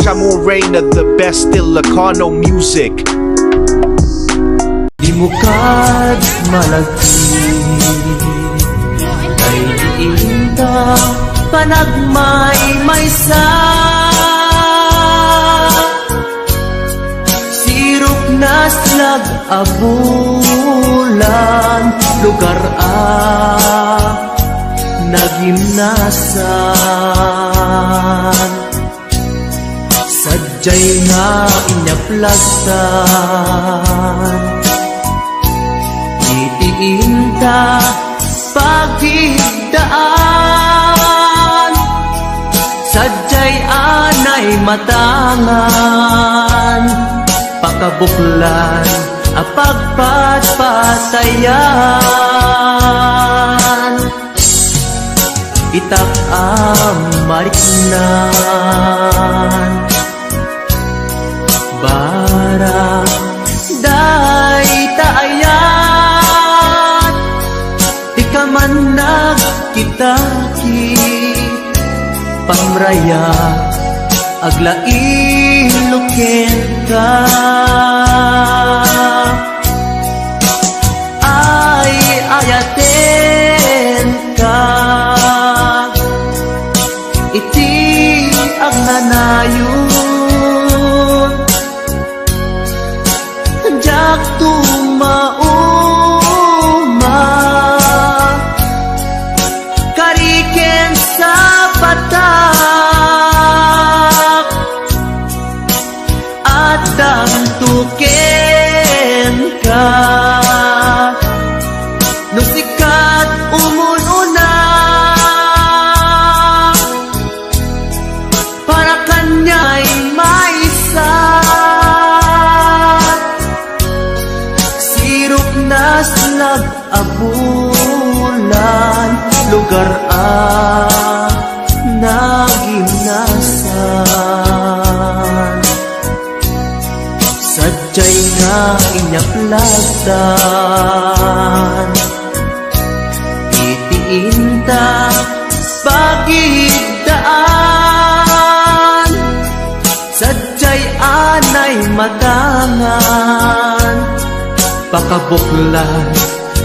Tamul Reign of the best Ilocano music. Di mo kad malagti kay diinta panagmay sa sirok na slag abulan lugar nagimnasan sadyay nga inyaplagtan itiinta pagigdaan sadyay anay matangan pakabuklan apagpatpatayan itak mariknan bara day taayan di ka man nagkitaki pamraya aglain ka ay ayaten ka iti agnanayon jak tumauma kariken sa patak at damtuken ka nusikat umununa para kanya'y maisa sirok na slag abulan lugar nagimnasan sadyay nga inyaplagtan itiinta pagigdaan sadyay anay matangan pakabuklan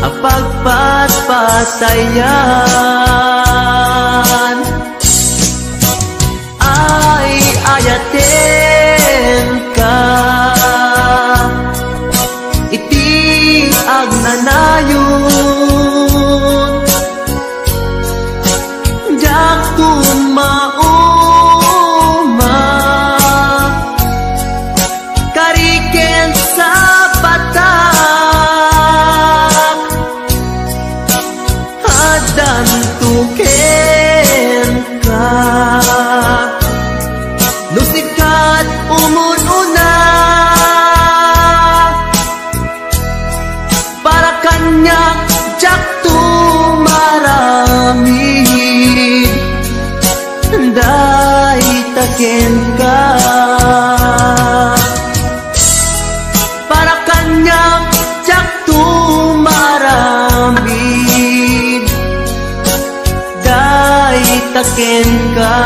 apagpatpatayan ay ayaten ka iti agnanayon jak tumauma kariken sa patak adan tuken ka nusikat umununa para kanya jak tumaramid day taken ka para kanya jak tumaramid day taken ka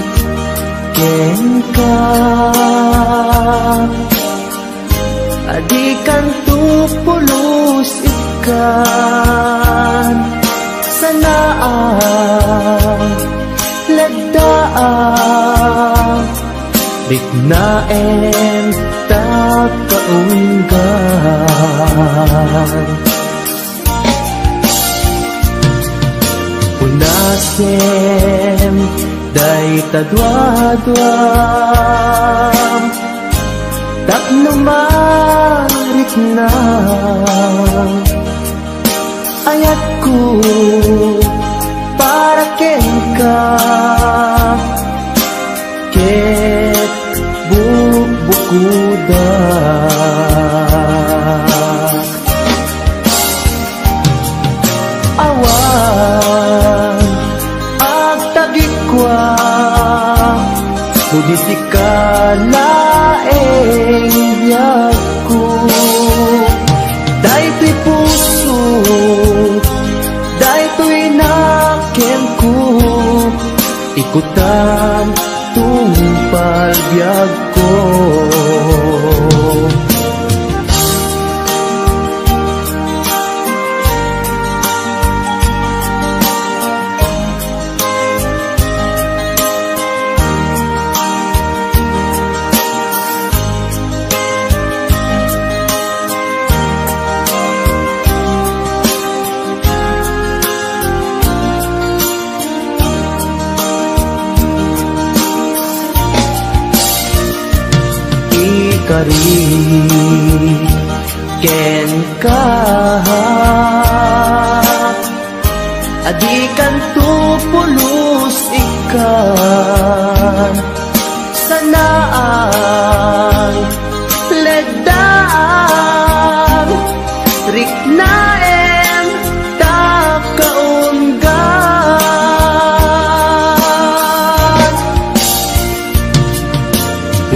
kariken ka adikan tupulos ikan sanaan lagdaan bignaen takaunggan unasem day tadwadwam taknumarit na ayatku para ken ka ket bukuda di sikalaeng biyag ko. Daytoy puso, daytoy nakem ko, ikutan tungpal biyag ko. Kari ken ka adikan tu pulus ikan sanaan ledang riknaen takaungan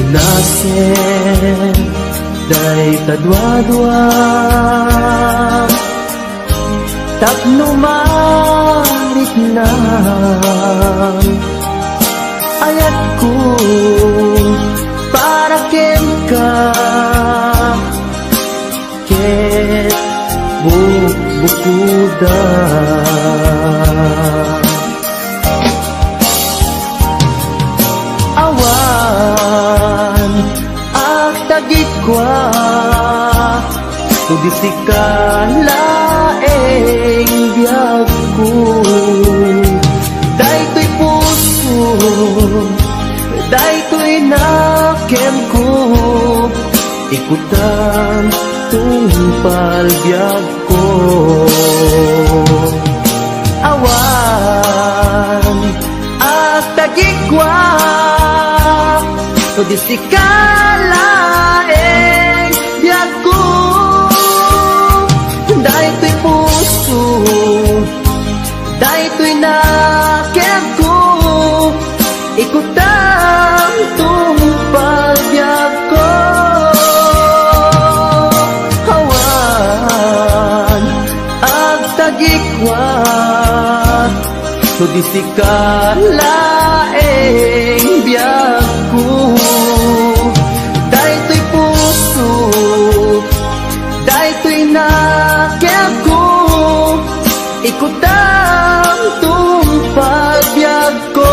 unasen day kadwa-dwa tapnumarit na ayat ko para ken ka ket bukuda awan ak tagikwa di sikalaeng biyag ko. Daytoy puso, daytoy nakem ko, ikutan tungpal biyag ko. Awan at tagikwa di sikalaeng biyag ko. Daytoy puso, daytoy nakem ko, ikutan tungpal biyag ko. Hawan ag tagikwa di sikalaeng biyag ko. Daytoy puso, daytoy nakem ko, ikutan tungpal biyag ko.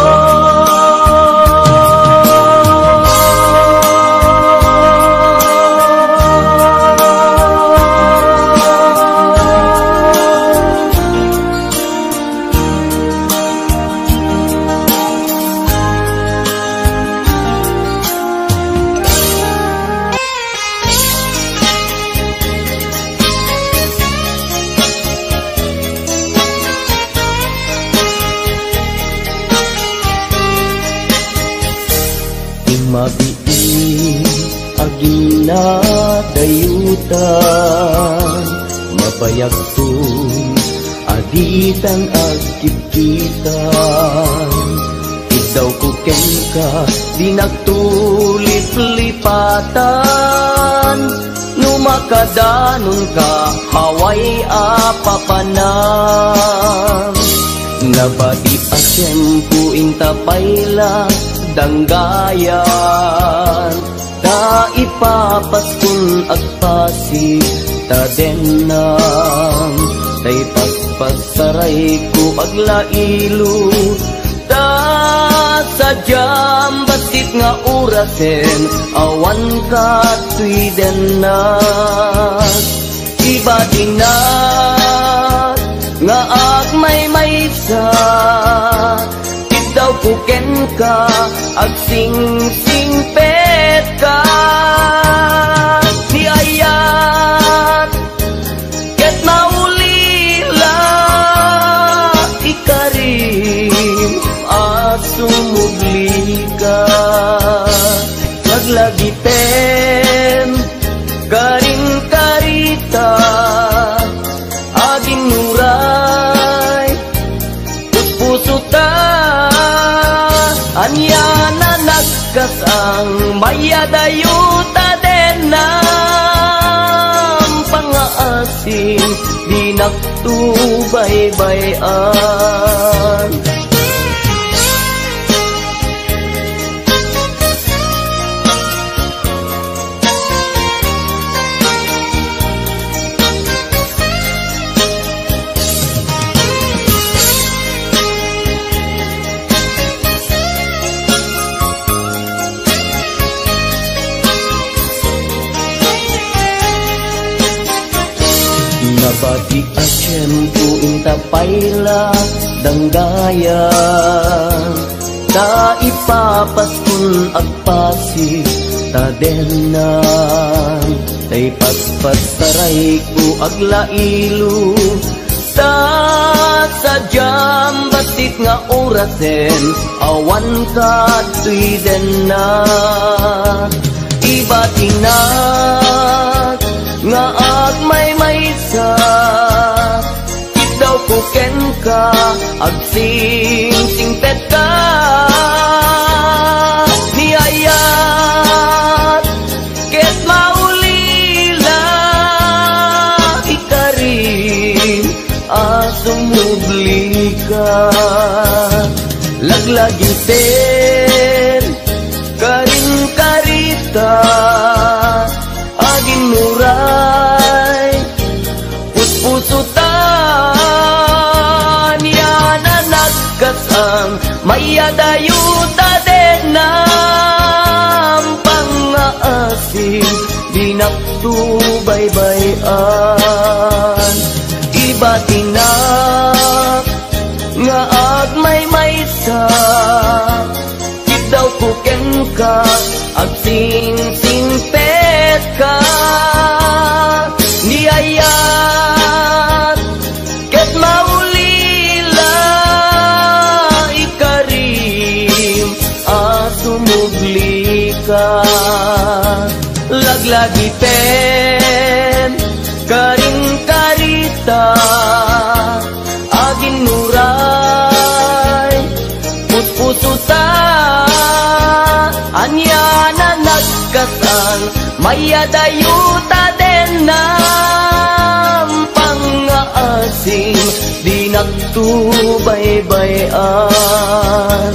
Mabiin agina dayutan mabayagtun agitan agkitkitan idaw ko ken ka di nagtulip-lipatan numakadanon ka haway apapanan nabati akem ku intapayla danggayan ta ipapaskun agpasi ta denang tay paspasaray ko aglailo ta sadyam basit nga urasen awan ka tuy denang iba dinat nga agmay-maysa daw kuken ka ag sing-singpet ka ni ayat ket maulila ikarim asumugli ka maglagiten garing karita aging nuray puso ta anya na kasang mayadayuta den nam pangaasim di nagtubaybayan. Nabati asyem ku inta paila danggayan ta ipapaskun agpasi ta denan tay paspasaray ku aglailu ta sadyam batit nga orasen awan ka tuiden na ibatinag nga agmay-maysa ikaw kuken ka agsing-singpet ka niyayat ket maulila ikarim asumubli ka laglagin ten karing karita aging nuray puspusutan yan na nagkasang mayadayuta den nam pangaasim di nagtubaybayan ibatinak nga agmay-maysa daw kuken ka agsing-singpet ka niyayat ket maulila ikarim asumugli ka laglagiten karing karita aging nuray puspusuta anya na nagkasang mayadayuta den nam pangaasim di nagtubaybayan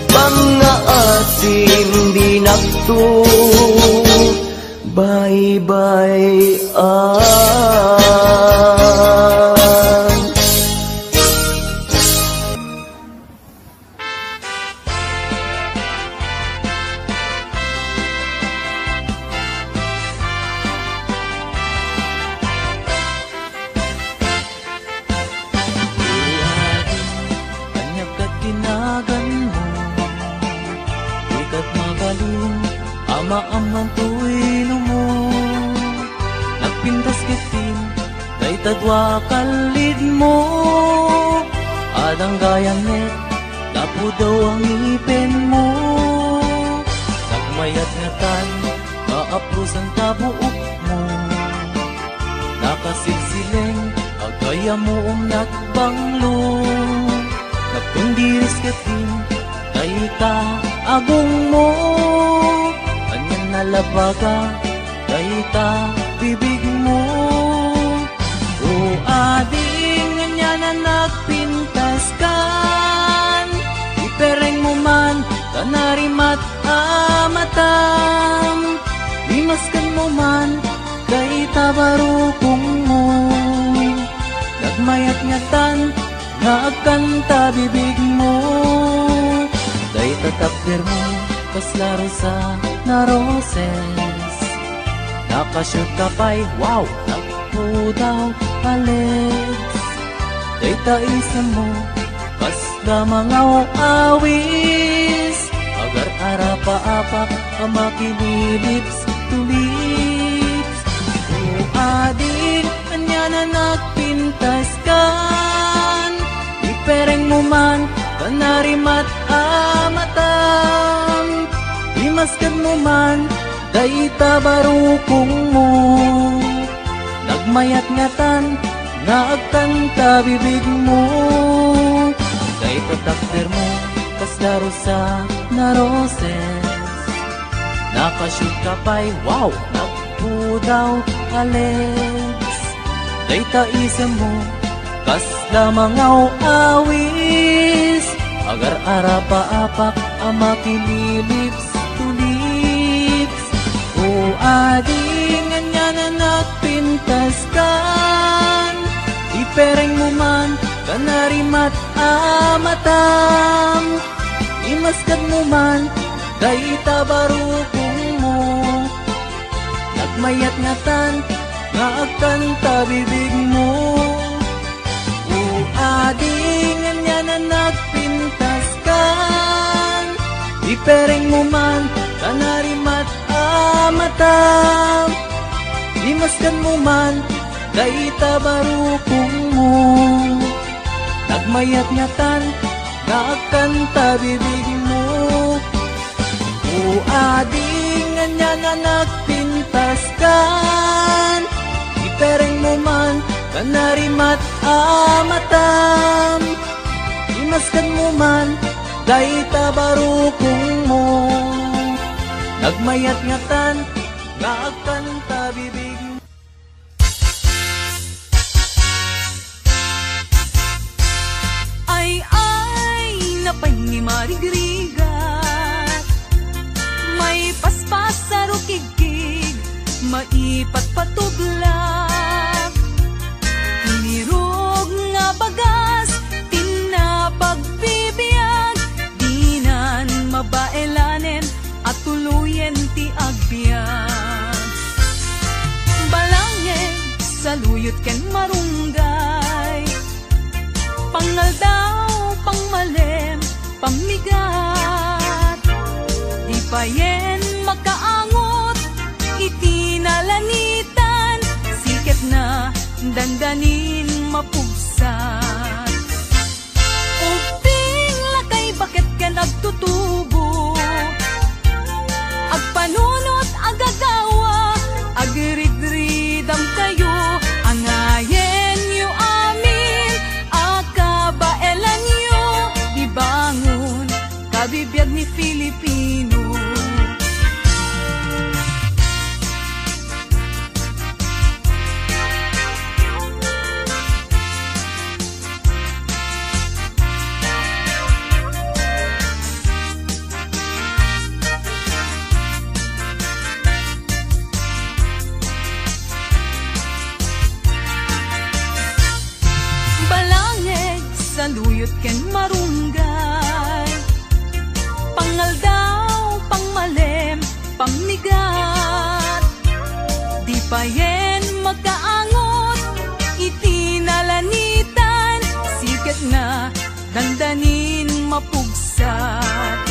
pangaasim di nagtubaybayan. Amaamang tuwino mo nagpintas kitin kay tadwa kalid mo adang gayang net lapu daw ang ipin mo nagmayat nga tan kaapros ang tabuok mo nakasilsileng agaya mo nagbanglo nagtundiris kitin kay ta agong mo nalabaga kay ta bibig mo o ading nga na nagpintas kan ipereng mo man kanarimat amatam limaskan mo man kay ta barukong mo nagmayat nga tan nga agkanta bibig mo kay tatakder mo kaslaro sa na roses nakashoot ka pa'y wow nagpo daw palets kay taisa mo kasla mga awis agar arapa-apak kamakililips to lips o ading kanya na nagpintas kan ipereng mo man kanarimat amatam limaskan mo man dayta barukong mo nagmayat nga tan nga agkanta bibig mo dayta takder mo kaslaro sa na roses nakashoot ka pa'y wow, nagpudaw Alex. Dayta isem mo, kas lamangaw awis, agar arapa-apak ama kililips to lips. O adingan niya na nagpintas kan, ipereng mo man, kanarimat amatam. Imaskan mo man, dayta barukong mo, nagmayat nga tan, nga agkanta bibig mo. Adingan niya na nagpintas kan, ipereng mo man, kanarimat amatam. Imaskan mo man, dayta barukong mo, nagmayat nga tan, nga agkanta bibig mo. Adingan niya na nagpintas kan, ipereng mo man, kanarimat amatam. Imaskan mo man, dayta barukong mo, nagmayat nga tan, nga agkanta bibig mo. Ay napay ni marigrigat, may paspas sa rukigkig, maipat patublag. Hinirog nga bagas, tinapagpibiyag, dinan mabaelanen at tuluyen ti agbyag. Balangin sa luyot ken marunggay, pangal daw pangmalem pamigat. Di payen makaangot, itinalanitan, siket na dandanin mapugsat. Uping lakay bakit ken agtutubo, agpanunot agagawa, agridridam kayo, angayen yu amin, akabaelan yu, ibangon kabibiyag ni Filipino. Saluyot ken marunggay, pangal daw pangmalem pamigat. Di payen magkaangot, itinalanitan, siket na dandanin mapugsat.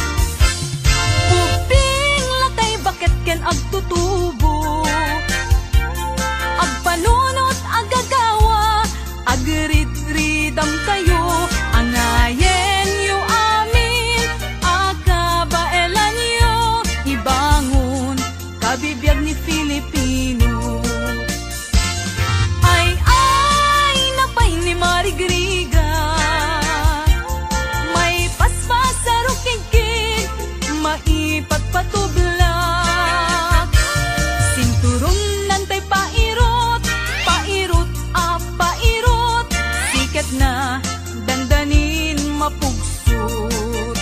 Uping lakay bakit ken agtutubo, agpanunot agagawa, agridridam kayo, angayen yu amin, akabaelan yu, ibangon kabibiyag ni Filipino. Ay napay ni marigriga, may paspas sa rukigkig, maipat patublag. Sinturon nantay pairot, pairot pairot, siket na dandanin mapugsot.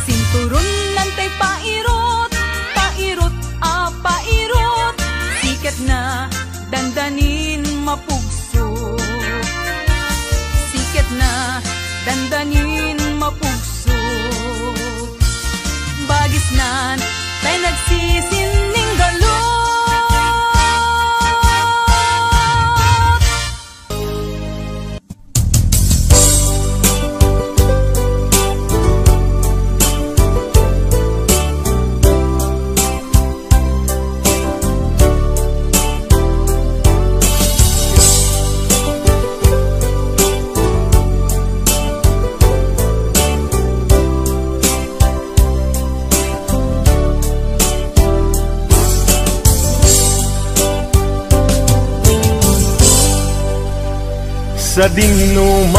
Sinturon nantay pairot, pairot pairot, siket na dandanin mapugsot. Siket na dandanin mapugsot. Bagis nan tay nagsisining galot. Sa dinuman,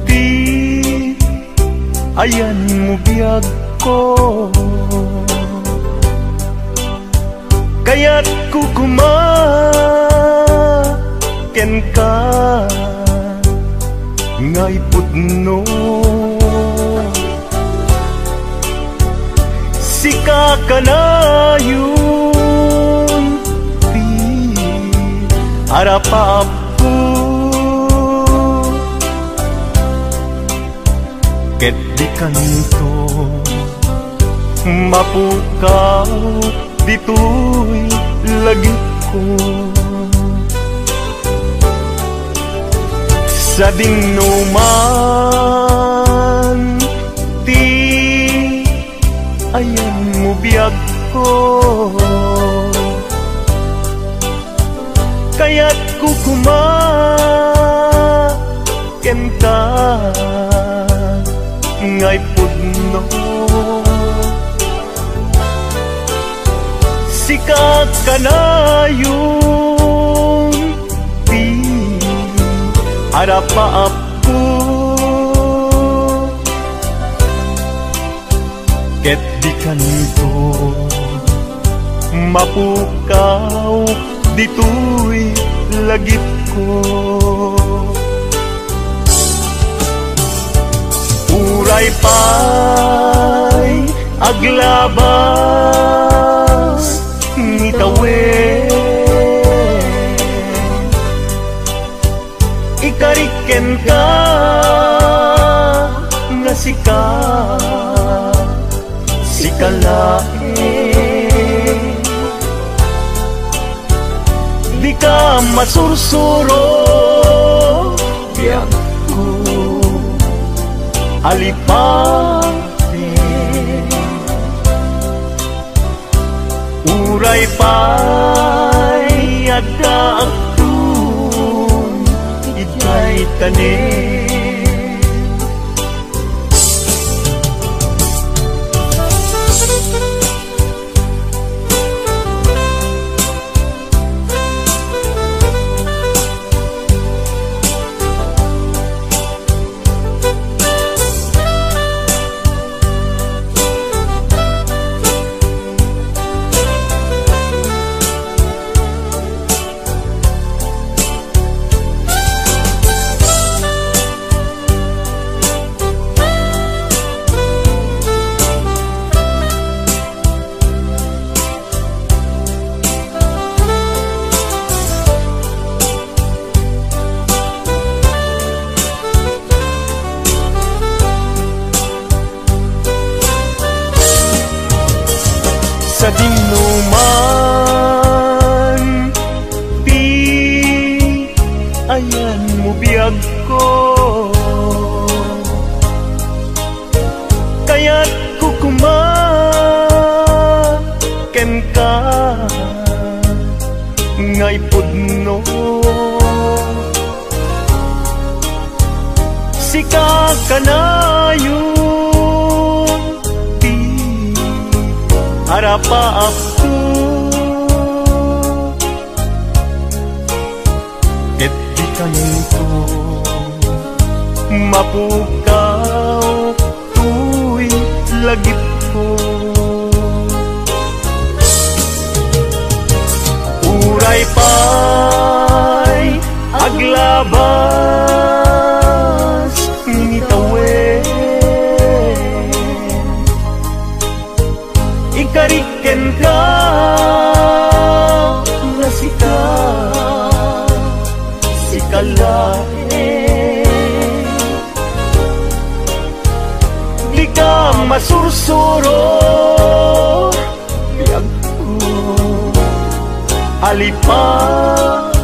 di ayan mo biyag ko, kaya't kukumaken ka ngay pudno. Sika ka na yun di harapap ko, ket di kanto mapukaw dito'y lagi ko. Sa dinuman ti ayan mo biyag ko, kaya't kukumaken ka ngay pudno. Sikat ka na yung di harapap ko, ket di kanto mapukaw dito'y lagip ko. Uray pa'y aglabas ngitawen, ikariken ka nga sikalae, di ka masursuro biyak ko alipate. Uray pa'y adda akong itay tanin, sa dinuman di ayan mo biyag ko, kaya't kukumaken ka ngay pudno. Sika ka na yung di harapap ko, ket di kanto mapukaw tu'y lagip ko. Uray pa'y aglabas ngitawen, ikariken ka nga sikalae, di ka masursuro biag ko alipate.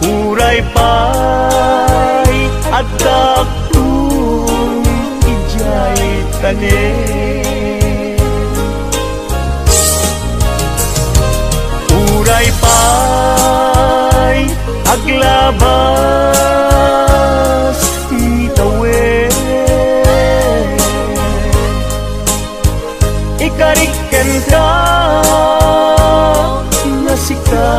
Uray pa'y adda akong ijay tanin, uray pa'y aglabas ngitawen, ikariken ka nga sikalae,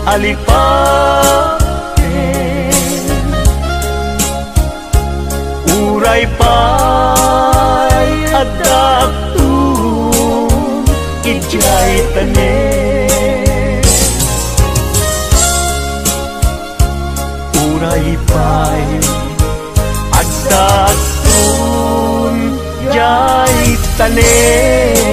alipatin uray pa'y adaptun ijay tanen uray pa'y adaptun ijay tanen.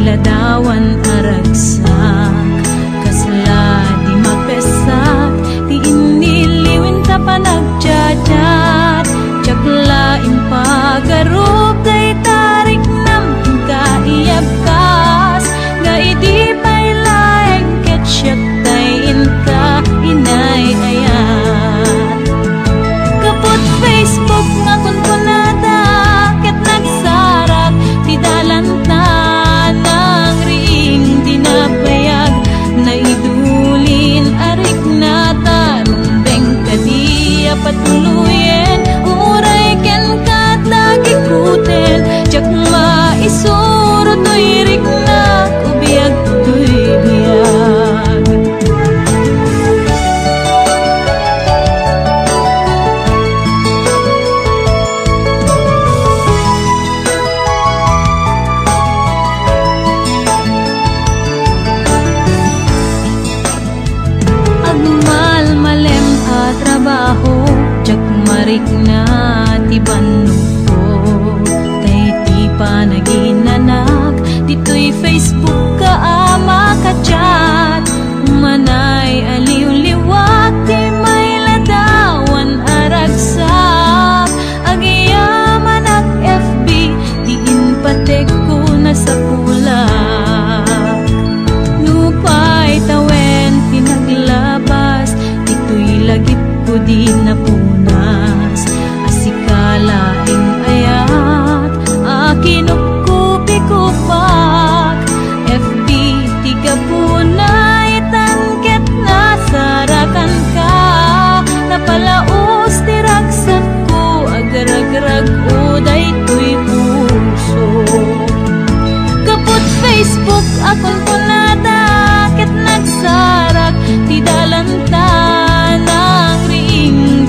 Ladawan aragsak kasla di mapesak di iniliwin ta panagchat jakla impagarup day tarik nam kaiyabkas nga idi pay laeng ketsyat tay inka inay ayat kaput Facebook nga kunkunada ket nagsarak ti dalanta patuluyen uray ken katagi kuten jak maisuro to'y riknak ubiyag to'y biyag agmal malem a trabaho marik na ti banuko tay ti panaginanak dito'y Facebook ka ama ka-chat manay aliw-liwak ti may ladawan aragsak agiyaman ak FB di inpatek ko na sa pulak nupay tawen pinaglabas dito'y lagip ko di na punas asikalaing ayat akinupkupi-kupak FB tiga punay tangket na sarakan ka napalaos tiragsak ko agarag-rag uday to'y puso kaput Facebook akon punada ket nagsarak ti dalanta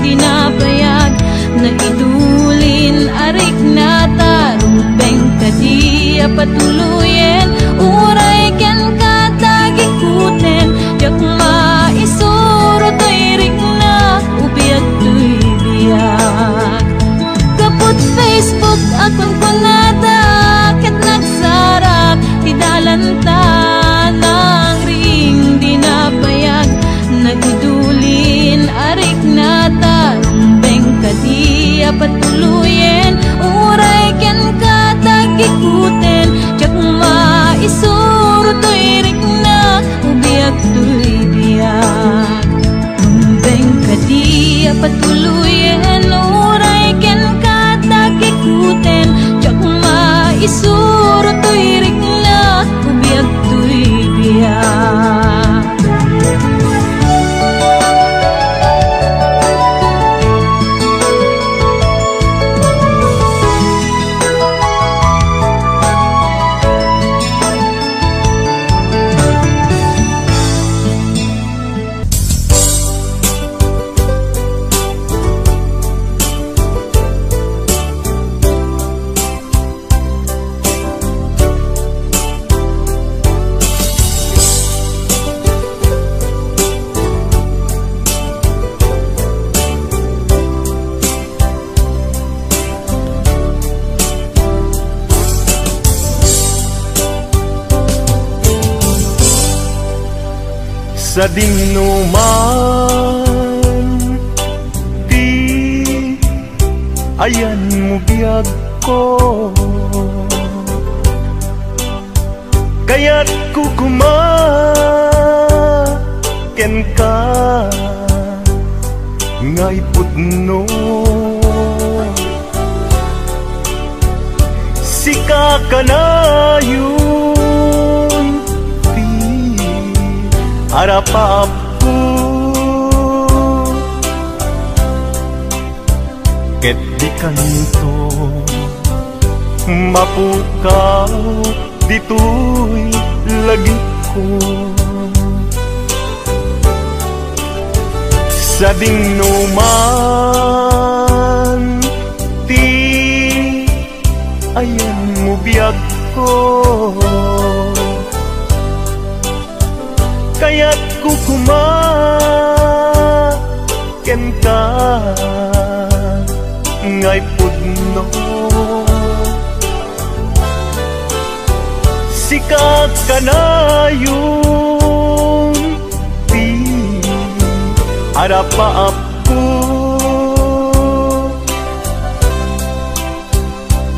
dinapayag na idulin arik na tarumbeng kadiya patuluyen uray ken katagikuten jak maisuro to'y riknak ubiyag to'y biyag kaput Facebook akon kunada ket nagsarak ti dalanta nang ring dinapayag na idulin arik na tarumbeng kadiya patuluyen uray ken katagikuten jak maisuro to'y riknak ubiyag to'y biyag rumbeng kadiya patuluyen uray ken katagikuten jak maisuro to'y riknak ubiyag to'y biyag. sa dinuman, di ayan mo biyag ko, kaya't kukumaken ka ngay pudno. Sika ka na yun, di harapap ko, ket di kanto mapukaw dito'y lagi ko. Sa dinuman, di ayan mo biyag ko, kaya't kukumaken ka ngay pudno. Sikat ka na yung di harapap ko,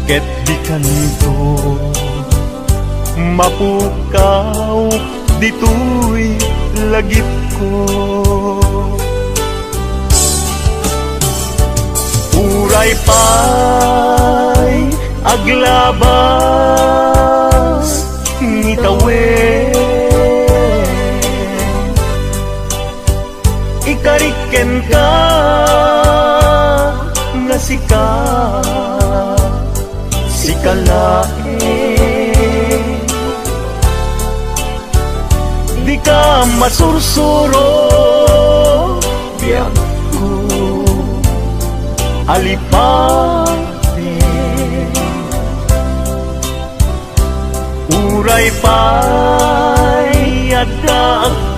ket di kanto mapukaw dito'y lagip ko. Uray pa'y aglabas ngitawen, ikariken ka nga sikalae, di ka masursuro biyag ko alipate. Uray pa'y adakton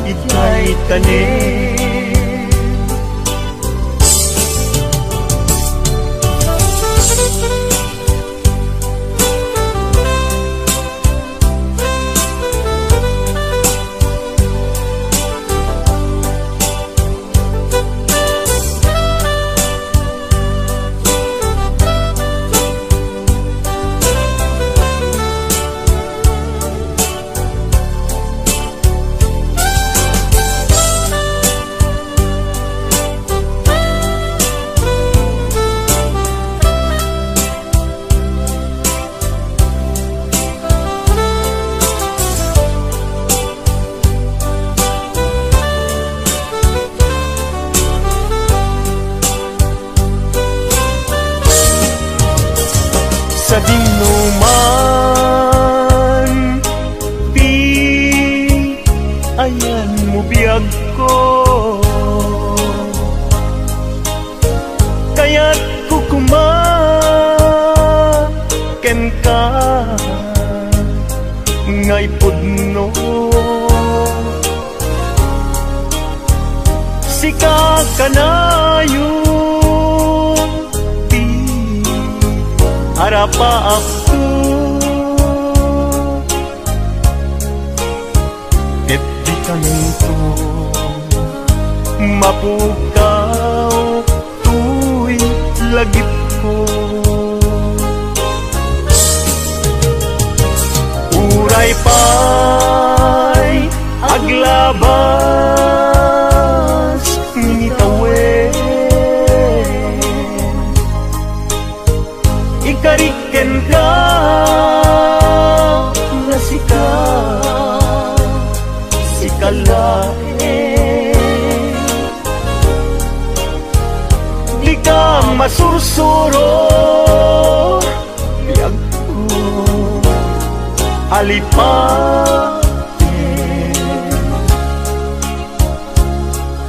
itay tanin, sa dinuman, di ayan mo biyag ko, kaya't kukumaken ka ngay pudno. Sika ka na yung di harapap ko, ket di kanto mapukaw tu'y lagip ko. Uray pa'y aglabas ngitawen, ikariken ka nga sikalae, di ka masursuro biyag ko alipate.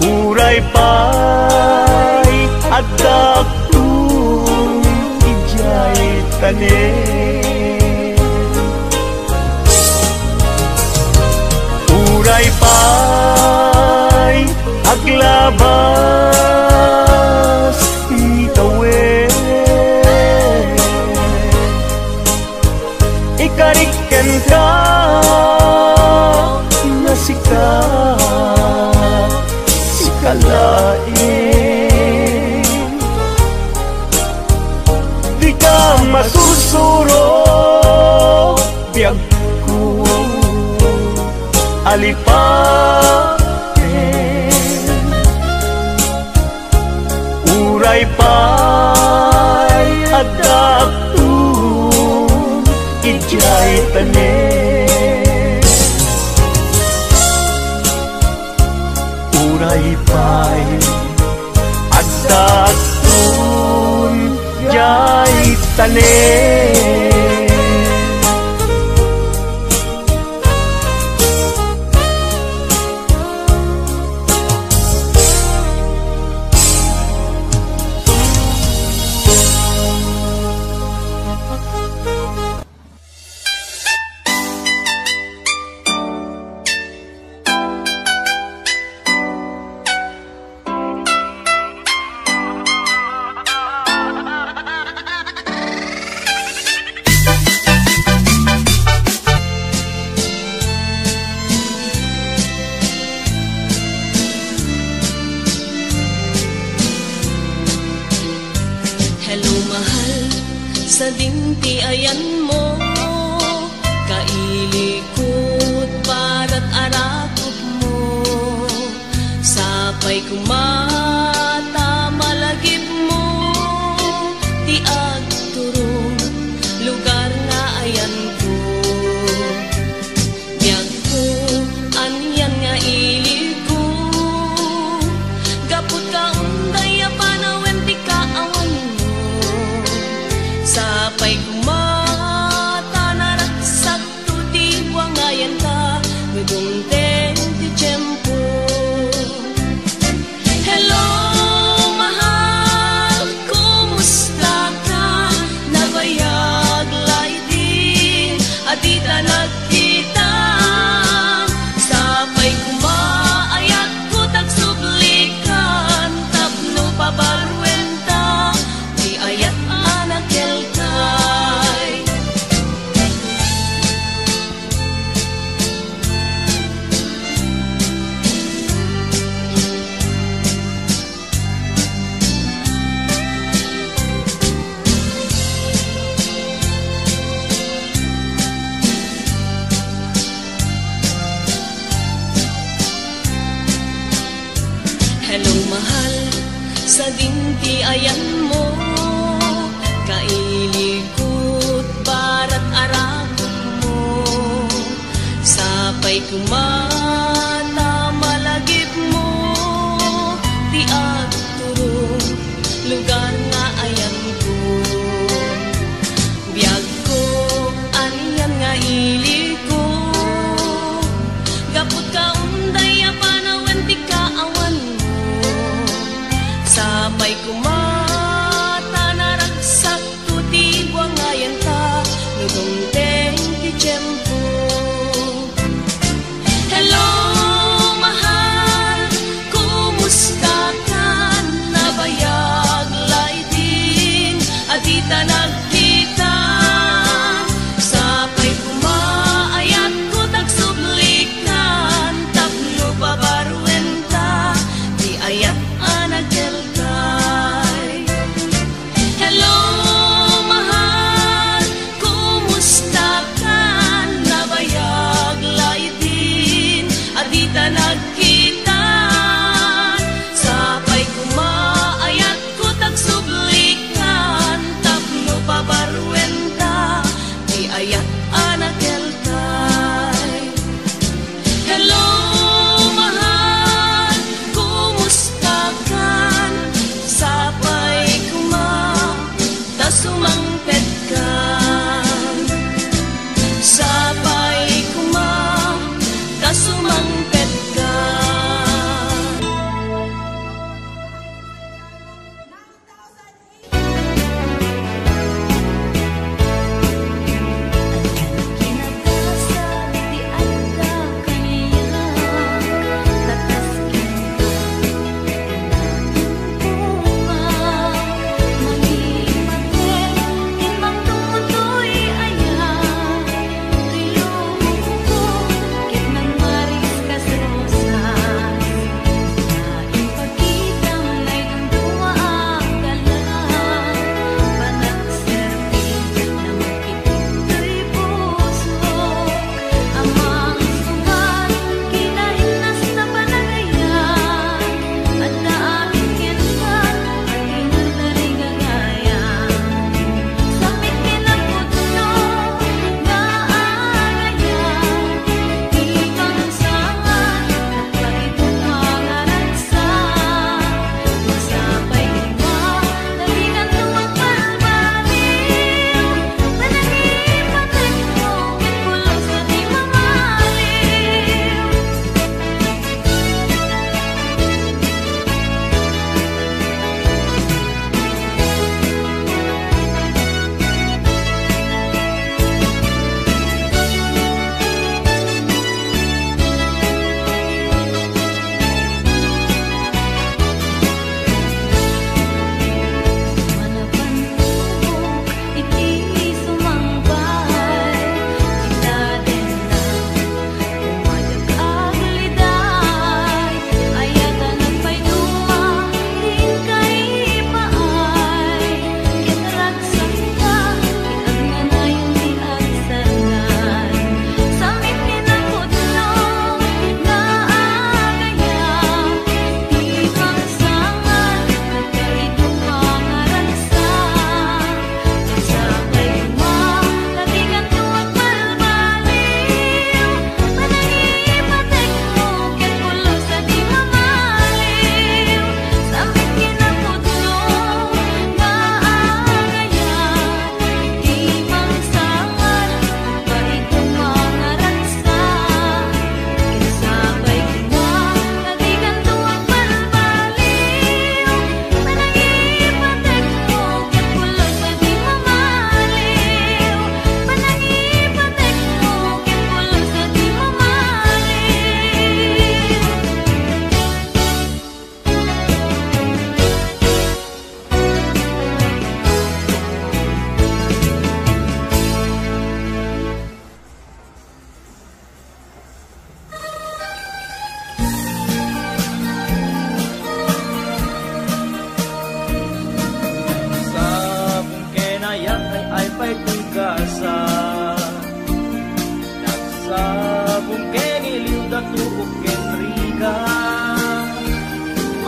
Uray pa'y adakton ijay tanin, uray pa'y aglabas ngitawen, ikariken ka kalain. Di ka masusuro biyag ko alipatin. Uray pa'y adaptun ijay tanin. Uray pa'y adaptun ijay tanin. Sa dinti ayan mo, kailikot para't arakot mo. Sapay kumata malagip mo, ti agturong lugar nga ayan ko. Biyag ko, anyan nga iliko, gapot ka unday apanawen ti kaawan mo. Sapay kumata naraksak to di wangayan ka, nagungteng ti tiyempo. Hello, mahal, kumusta ka? Nabayag laiti, adita nagkita. Sapay kumaayat ko tagsublikan, tapno pabarwenta, di ayat anakelkay. Hello mahal, sa dinti ayan mo, kailikot barat arakot mo. Sapay kumata malagip mo, di agturong lugar nga ayan ko. Biyag ko, anyan nga iliko, gapot ka unday apanawen ti kaawan mo. Sapay kumata naraksak to di wangayan ka, nagungteng ti tiyempo. Hello, mahal, kumusta ka? Nabayag laitin, adita nagkita. Sapay kumaayat ko tagsublikan, tapno pabarwenta, di ayat anagelkay.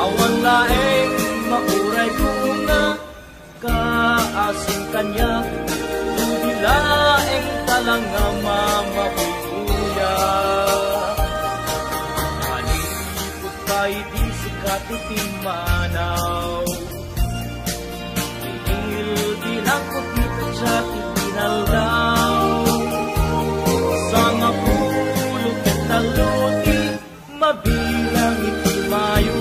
awan laeng mauray bunga kaasing kanya tudi laeng talang nga mamabuya nalipot pa'y di sikat itimanaw tinil di langkot ito sa tinaldaw sang apulog at taluti mabilang itimayo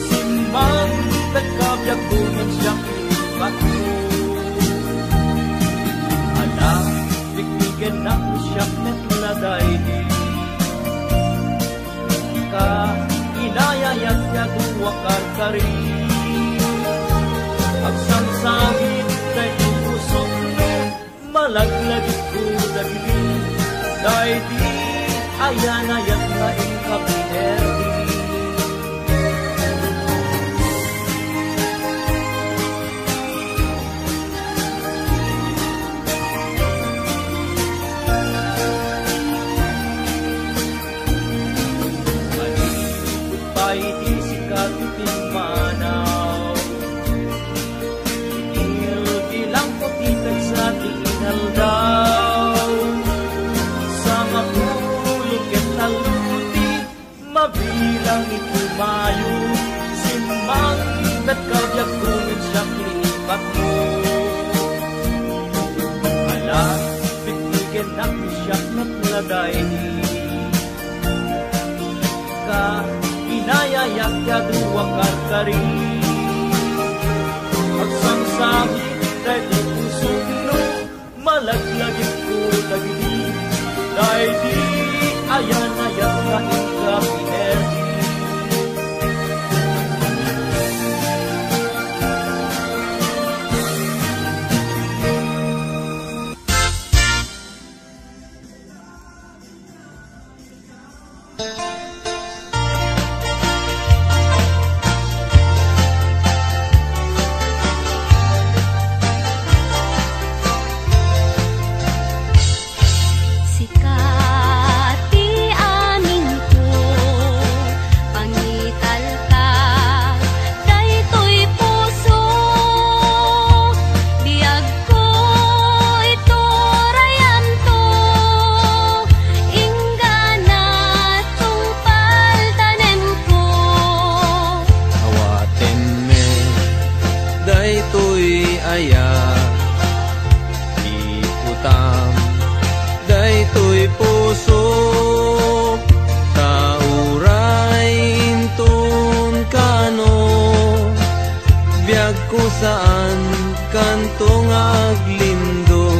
simang nagkabyak kunin siyang ilipat mo ala bigbigan na ko siyang natladay di ka inayayat niya duwakar ka rin agsamsamit kay kusok mo malaglagit ko dagli dahil di ayan ayat na inkabinerdi malipot pa'y di sikat itimanaw tinil di lang putitag sa tinaldaw sa mapulog at taluti mabilang itumayo simang nagkabyak kunin siya kinipat mo ala bigbigan na ko siya natladay ka inayayak ya duwakar ka rin agsamsamit dahil di pusok no malaglagit ko dagdi dahil di ayan ayat ka inkabinerdi Sikati aning ko pangital ka daytoy puso diag ko ito rayan to ingana tungpal tanem ko awaten me daytoy aya iputam daytoy puso tauray intun kano biag ko saan kantong aglindo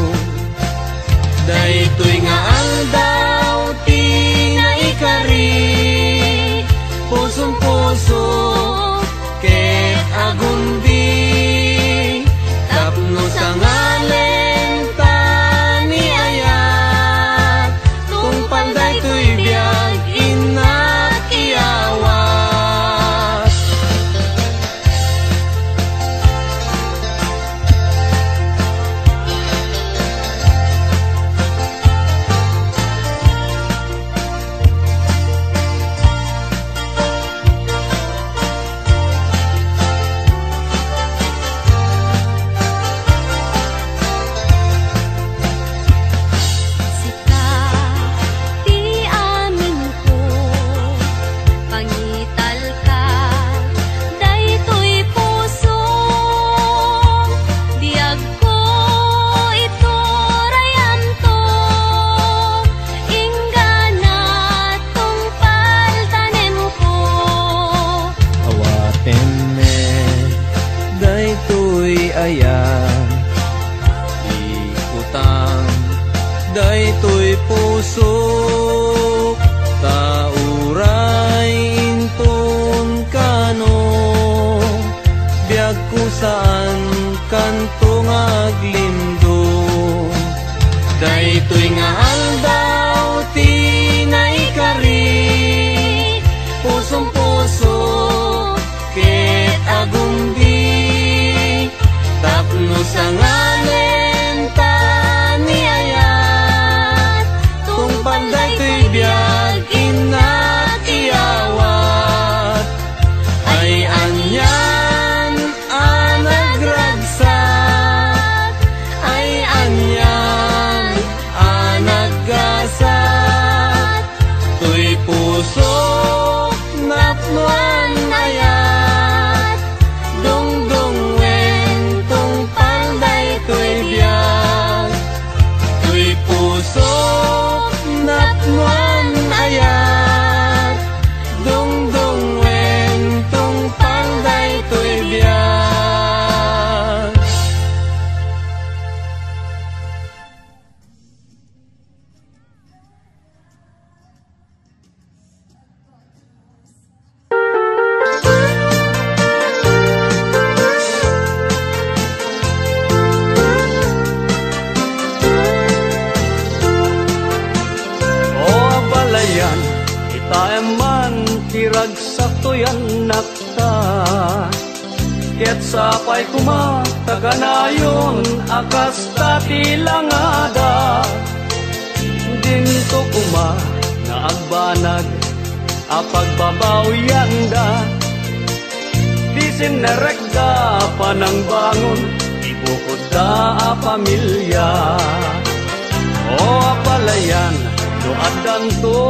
daytoy nga aldaw ti naikari pusong puso ket agundi tapno sa ngalen tani ayat tungpal daytoy biag inak iyawas Sikati aning ko pangital ka daytoy puso diag ko ito rayan to ingana tungpal tanem ko awaten me daytoy aya iputam daytoy puso tauray intun kano biag ko saan kantong aglindo daytoy nga aldaw ti naikari pusong puso ket agundi tapno sa ngalen tani ayat tungpal daytoy biag inak iyawat ay Ket sapay kuma taganayon akas tati langada. Dinto kuma na agbanag apagbabawyan-da. Disin na rekda panang bangon ibukod da a pamilya. O apalayan doadan to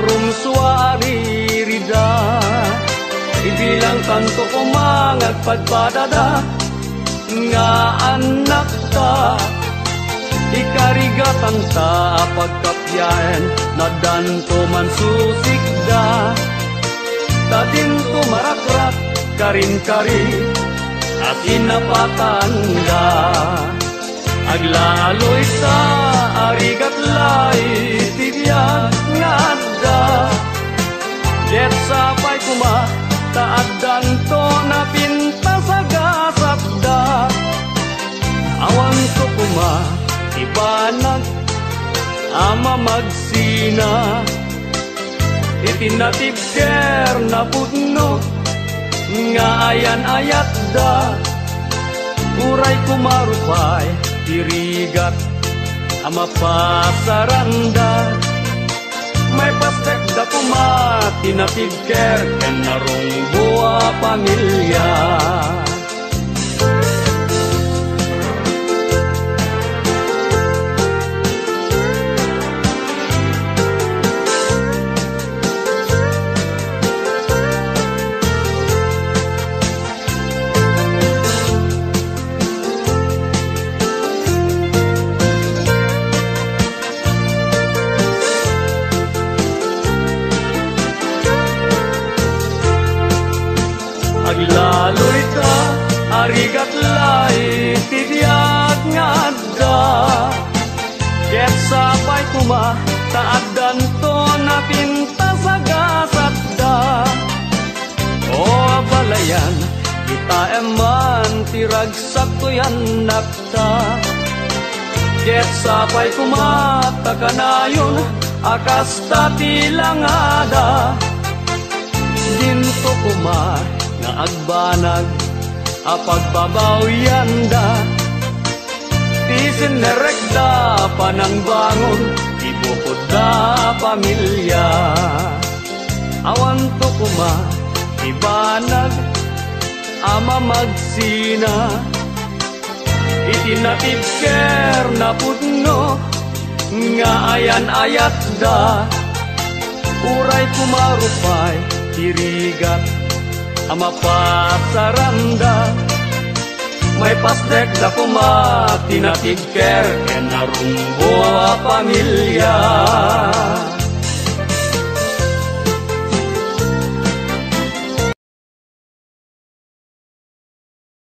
rumsuari rida. Ibilang tanto ko mangagpadpadada nga anak ta. Ikarigatan ta pagkapyaen na danto man susikda. Tadin ko marakrak karin-kari at inapatanda. Aglaloy sa arigat lay tibiyag ngada. Ket sapay kuma taaddan to na pinta sa gasapda. Awan ko kuma ibanag ama magsina. Itinatibker na pudno nga ayan-ayat da. Uray kumarupay irigat ama pasaranda. May pastek da kuma tinatibker ken narong buwa pamilya. Aglaloy ta arigat lay tibiyag ngada. Ket sapay kuma taaddan to na pinta sa gasapda. O abalayan kita eman tiragsak to yan nakta. Ket sapay kuma takanayon akas tati langada. Dinto kuma na agbanag apagbabawyan-da. Tisin na rekda panang bangon ibukod da pamilya. Awan to kuma ibanag ama magsina. Itinatibker na pudno nga ayan-ayat da. Uray kumarupay irigat ama pasaranda. May pastek da kuma tinatibker ken narumbo a pamilya.